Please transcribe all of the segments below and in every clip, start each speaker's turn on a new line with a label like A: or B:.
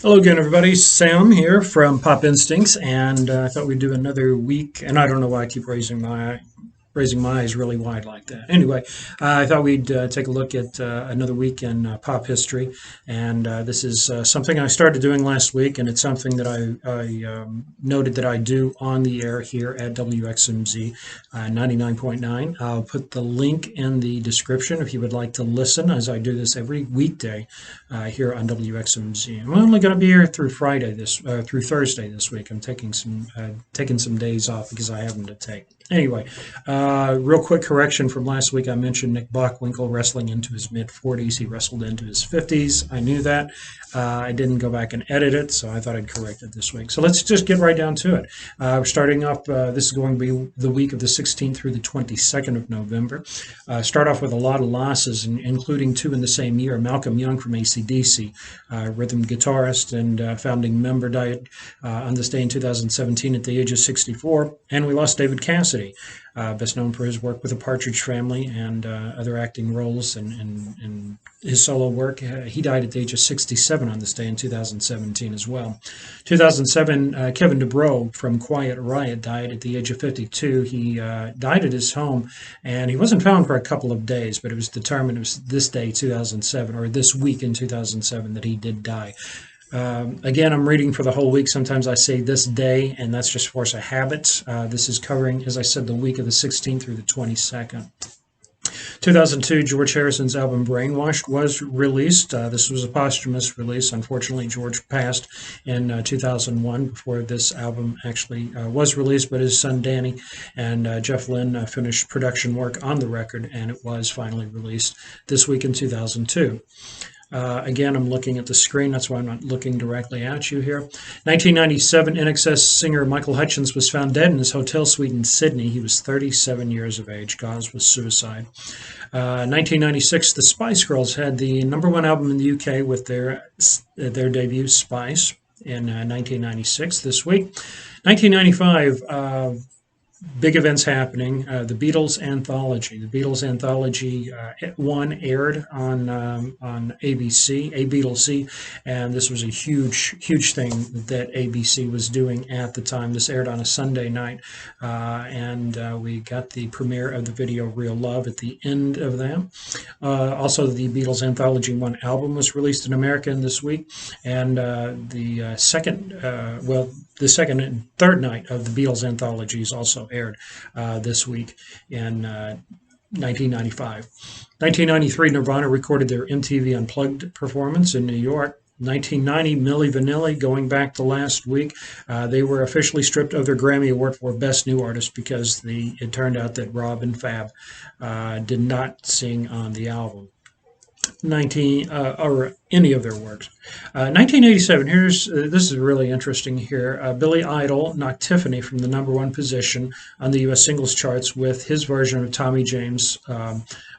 A: Hello again, everybody. Sam here from Pop Instincts, and I thought we'd do another week. And I don't know why I keep raising my eyes really wide like that. Anyway, I thought we'd take a look at another week in pop history, and this is something I started doing last week, and it's something that I noted that I do on the air here at WXMZ 99.9. I'll put the link in the description if you would like to listen, as I do this every weekday here on WXMZ. I'm only going to be here through through Thursday this week. I'm taking some days off because I have them to take. Anyway, real quick correction from last week. I mentioned Nick Bockwinkel wrestling into his mid 40s. He wrestled into his 50s. I knew that. I didn't go back and edit it, so I thought I'd correct it this week. So let's just get right down to it. We're starting off, this is going to be the week of the 16th through the 22nd of November. Start off with a lot of losses, including two in the same year. Malcolm Young from AC/DC, rhythm guitarist and founding member, died on this day in 2017 at the age of 64. And we lost David Cassidy, best known for his work with the Partridge Family and other acting roles and his solo work. He died at the age of 67 on this day in 2017 as well. 2007, Kevin DuBrow from Quiet Riot died at the age of 52. He died at his home, and he wasn't found for a couple of days, but it was determined it was this day, 2007, or this week in 2007, that he did die. Again, I'm reading for the whole week. Sometimes I say this day, and that's just force of habit. This is covering, as I said, the week of the 16th through the 22nd. 2002, George Harrison's album Brainwashed was released. This was a posthumous release. Unfortunately, George passed in 2001 before this album actually was released, but his son Danny and Jeff Lynne finished production work on the record, and it was finally released this week in 2002. Again, I'm looking at the screen. That's why I'm not looking directly at you here. 1997, NXS singer Michael Hutchence was found dead in his hotel suite in Sydney. He was 37 years of age. Cause was suicide. 1996, the Spice Girls had the #1 album in the UK with their debut, Spice, in 1996 this week. 1995, big events happening. The Beatles Anthology. The Beatles Anthology 1 aired on ABC, A Beatles C, and this was a huge thing that ABC was doing at the time. This aired on a Sunday night, and we got the premiere of the video Real Love at the end of that. Also, the Beatles Anthology 1 album was released in America this week, and the second and third night of the Beatles anthologies also aired this week in 1995. 1993, Nirvana recorded their MTV Unplugged performance in New York. 1990, Milli Vanilli, going back to last week, they were officially stripped of their Grammy Award for Best New Artist because it turned out that Rob and Fab did not sing on the album. Or any of their works. 1987. This is really interesting here. Billy Idol knocked Tiffany from the #1 position on the U.S. singles charts with his version of Tommy James'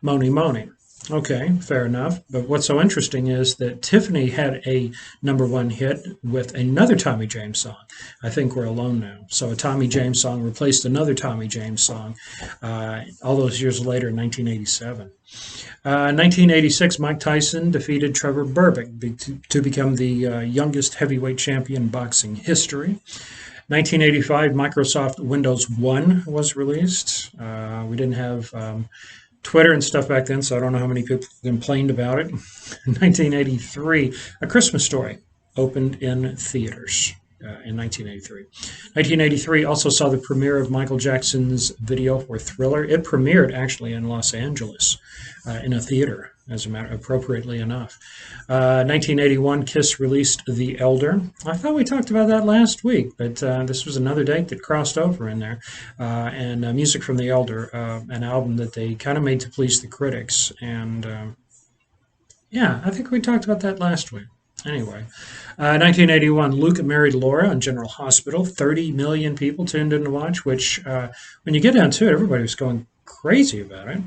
A: "Mony Mony." Okay, fair enough. But what's so interesting is that Tiffany had a #1 hit with another Tommy James song. I Think We're Alone Now. So a Tommy James song replaced another Tommy James song all those years later in 1987. 1986, Mike Tyson defeated Trevor Berbick to become the youngest heavyweight champion in boxing history. 1985, Microsoft Windows 1 was released. We didn't have Twitter and stuff back then, so I don't know how many people complained about it. 1983, A Christmas Story opened in theaters in 1983. 1983 also saw the premiere of Michael Jackson's video for Thriller. It premiered actually in Los Angeles in a theater, appropriately enough. 1981, Kiss released The Elder. I thought we talked about that last week, but this was another date that crossed over in there. And music from The Elder, an album that they kind of made to please the critics. And yeah, I think we talked about that last week. Anyway, 1981, Luke married Laura on General Hospital. 30 million people tuned in to watch, which, when you get down to it, everybody was going crazy about it.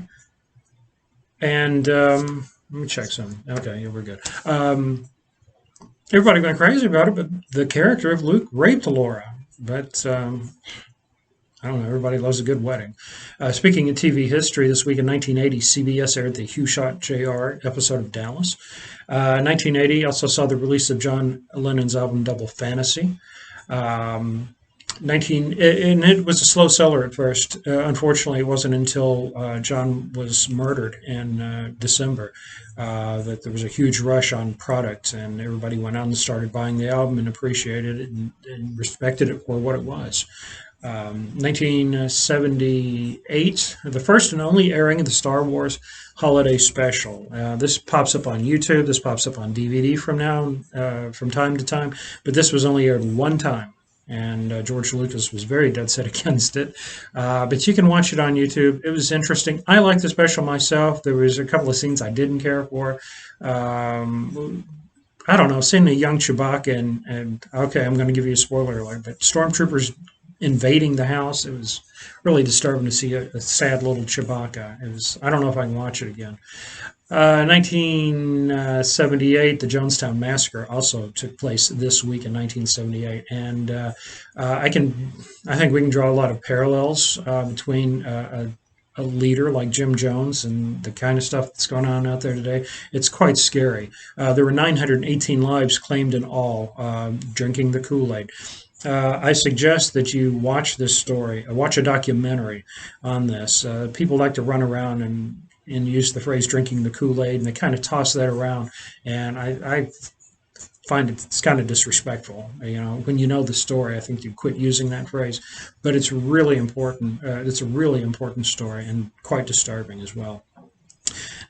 A: And let me check some. Okay, yeah, we're good. Everybody went crazy about it, but the character of Luke raped Laura. But I I don't know. Everybody loves a good wedding. Speaking of TV history, this week in 1980, CBS aired the Hugh Shot Jr. episode of Dallas. 1980 also saw the release of John Lennon's album Double Fantasy. Um, 19 and it was a slow seller at first. Unfortunately, it wasn't until John was murdered in December that there was a huge rush on product, and everybody went out and started buying the album and appreciated it and respected it for what it was. 1978, the first and only airing of the Star Wars Holiday Special. This pops up on YouTube. This pops up on DVD from time to time, but this was only aired one time. And George Lucas was very dead set against it. But you can watch it on YouTube. It was interesting. I liked the special myself. There was a couple of scenes I didn't care for. I don't know, seeing a young Chewbacca and okay, I'm going to give you a spoiler alert, but stormtroopers invading the house, it was really disturbing to see a sad little Chewbacca. I don't know if I can watch it again. 1978, the Jonestown Massacre also took place this week in 1978, and I think we can draw a lot of parallels between a leader like Jim Jones and the kind of stuff that's going on out there today. It's quite scary. There were 918 lives claimed in all drinking the Kool-Aid. I suggest that you watch this story, watch a documentary on this. People like to run around and use the phrase drinking the Kool-Aid, and they kind of toss that around. And I find it's kind of disrespectful. When you know the story, I think you quit using that phrase. But it's really important. It's a really important story and quite disturbing as well.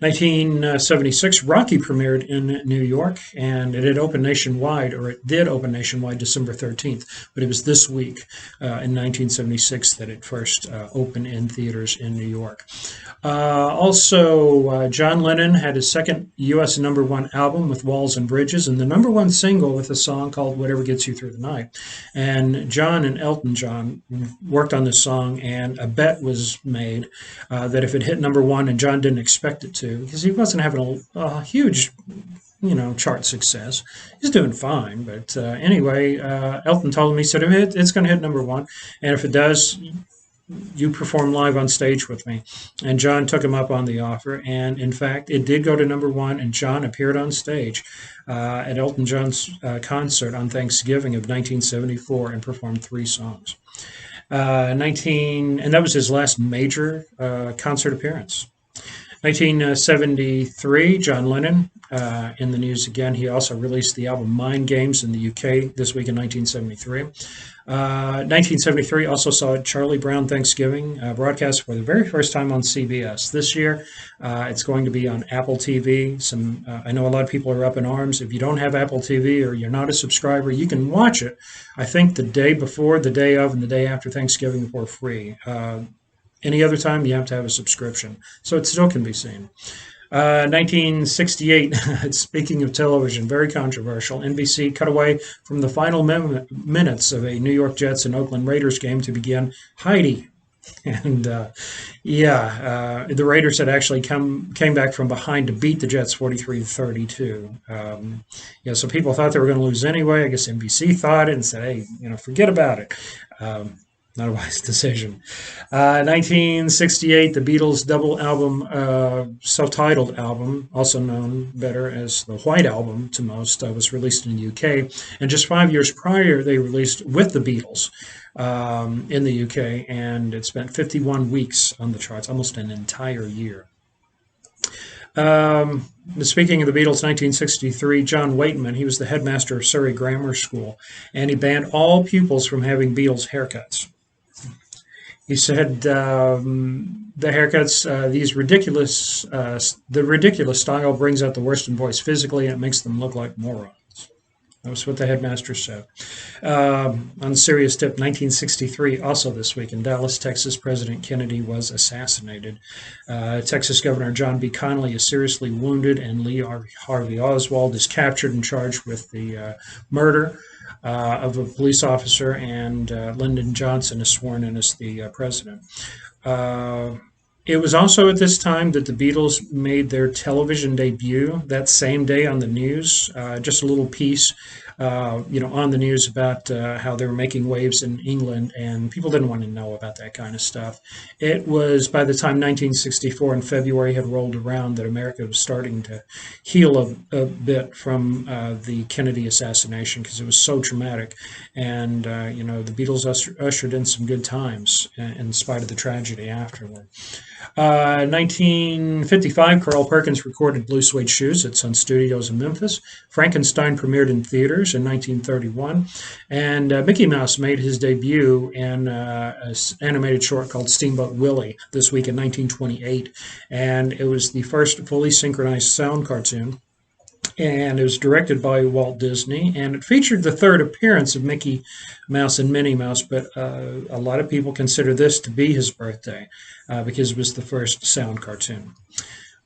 A: 1976, Rocky premiered in New York, and it did open nationwide December 13th, but it was this week in 1976 that it first opened in theaters in New York. Also, John Lennon had his second U.S. #1 album with Walls and Bridges, and the #1 single with a song called Whatever Gets You Through the Night. And John and Elton John worked on this song, and a bet was made that if it hit #1, and John didn't expect it to, because he wasn't having a huge, chart success. He's doing fine, but anyway, Elton told him, he said, it's going to hit #1, and if it does, you perform live on stage with me. And John took him up on the offer, and in fact, it did go to #1, and John appeared on stage at Elton John's concert on Thanksgiving of 1974 and performed 3 songs. And that was his last major concert appearance. 1973, John Lennon in the news again. He also released the album Mind Games in the UK this week in 1973. 1973 also saw Charlie Brown Thanksgiving broadcast for the very first time on CBS. This year, it's going to be on Apple TV. I know a lot of people are up in arms. If you don't have Apple TV or you're not a subscriber, you can watch it, I think, the day before, the day of, and the day after Thanksgiving for free. Any other time, you have to have a subscription. So it still can be seen. 1968, speaking of television, very controversial. NBC cut away from the final minutes of a New York Jets and Oakland Raiders game to begin Heidi. And the Raiders had actually came back from behind to beat the Jets 43-32. So people thought they were going to lose anyway. I guess NBC thought it and said, hey, forget about it. Not a wise decision. 1968, the Beatles' double album, self-titled album, also known better as the White Album to most, was released in the UK. And just 5 years prior, they released with the Beatles in the UK, and it spent 51 weeks on the charts, almost an entire year. Speaking of the Beatles, 1963, John Waitman, he was the headmaster of Surrey Grammar School, and he banned all pupils from having Beatles haircuts. He said the haircuts, the ridiculous style brings out the worst in boys physically, and it makes them look like morons. That was what the headmaster said. On a serious tip, 1963, also this week in Dallas, Texas, President Kennedy was assassinated. Texas Governor John B. Connally is seriously wounded, and Lee Harvey Oswald is captured and charged with the murder of a police officer, and Lyndon Johnson is sworn in as the president. It was also at this time that the Beatles made their television debut that same day on the news. Just a little piece, on the news about how they were making waves in England, and people didn't want to know about that kind of stuff. It was by the time 1964 in February had rolled around that America was starting to heal a bit from the Kennedy assassination because it was so traumatic. And, the Beatles ushered in some good times in spite of the tragedy afterward. 1955, Carl Perkins recorded Blue Suede Shoes at Sun Studios in Memphis. Frankenstein premiered in theaters in 1931. And Mickey Mouse made his debut in an animated short called Steamboat Willie this week in 1928. And it was the first fully synchronized sound cartoon, and it was directed by Walt Disney, and it featured the third appearance of Mickey Mouse and Minnie Mouse, but a lot of people consider this to be his birthday because it was the first sound cartoon.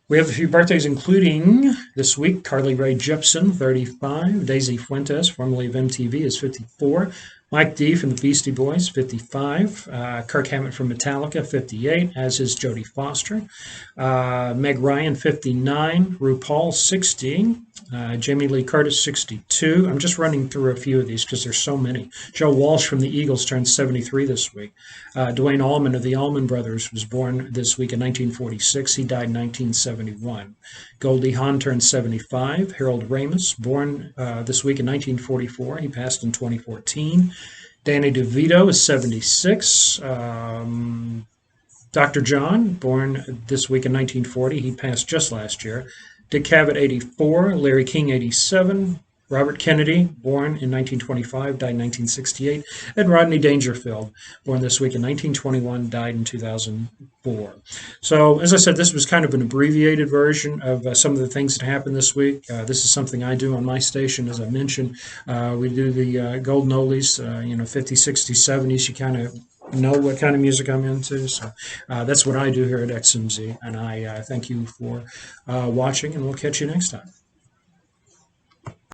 A: We have a few birthdays, including this week, Carly Rae Jepsen, 35, Daisy Fuentes, formerly of MTV, is 54, Mike D from the Beastie Boys, 55, Kirk Hammett from Metallica, 58, as is Jodie Foster, Meg Ryan, 59, RuPaul, 60, Jamie Lee Curtis, 62. I'm just running through a few of these because there's so many. Joe Walsh from the Eagles turned 73 this week. Dwayne Allman of the Allman Brothers was born this week in 1946. He died in 1971. Goldie Hawn turned 75. Harold Ramis, born this week in 1944. He passed in 2014. Danny DeVito is 76. Dr. John, born this week in 1940. He passed just last year. Dick Cavett, 84. Larry King, 87. Robert Kennedy, born in 1925, died in 1968. And Rodney Dangerfield, born this week in 1921, died in 2004. So, as I said, this was kind of an abbreviated version of some of the things that happened this week. This is something I do on my station, as I mentioned. We do the golden oldies, 50s, 60s, 70s. You kind of know what kind of music I'm into. So that's what I do here at XMZ. And I thank you for watching, and we'll catch you next time.